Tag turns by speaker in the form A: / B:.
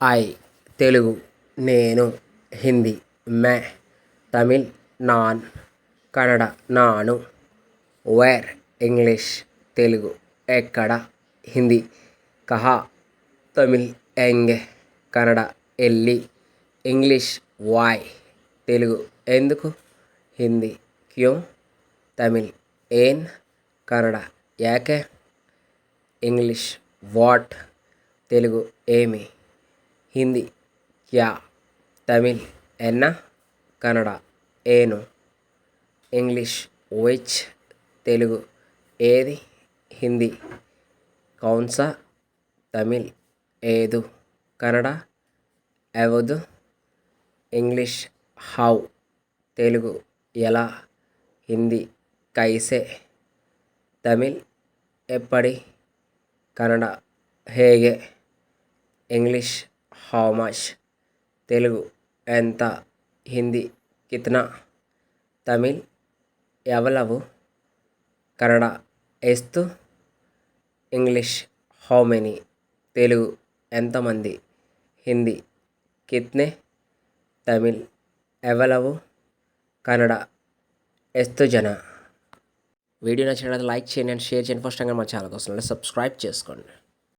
A: I Telugu నేను, హిందీ मैं, Tamil non, Kannada నాను, వేర్ ఇంగ్లీష్ తెలుగు ఎక్కడ, హిందీ కహా, తమిళ్ ఎంగే, కన్నడ ఎಲ್ಲಿ, ఇంగ్లీష్ వై, తెలుగు ఎందుకు, హిందీ క్యూ, తమిళ్ ఏన్, కన్నడ యాకే, ఇంగ్లీష్ వాట్, తెలుగు ఏమి, హిందీ క్యా, తమిళ్ ఎన్న, కన్నడ ఏను, ఇంగ్లీష్ విచ్, తెలుగు ఏది, హిందీ కౌన్సా, తమిళ్ ఏదు, కన్నడ ఎవదు, ఇంగ్లీష్ హౌ, తెలుగు ఎలా, హిందీ కైసే, తమిళ్ ఎప్పటి, కన్నడ ಹೇಗೆ, ఇంగ్లీష్ హౌ మచ్, తెలుగు ఎంత, హిందీ కిత్నా, తమిళ్ ఎవలవు, కన్నడ ఎస్తు, ఇంగ్లీష్ హౌ మెనీ, తెలుగు ఎంతమంది, హిందీ కిత్నే, తమిళ్ ఎవలవు, కన్నడ ఎస్తు జన. వీడియో నచ్చినట్లయితే లైక్ చేయండి అండ్ షేర్ చేయండి. ఫస్ట్ టైం మా ఛానల్ కోసం సబ్స్క్రైబ్ చేసుకోండి.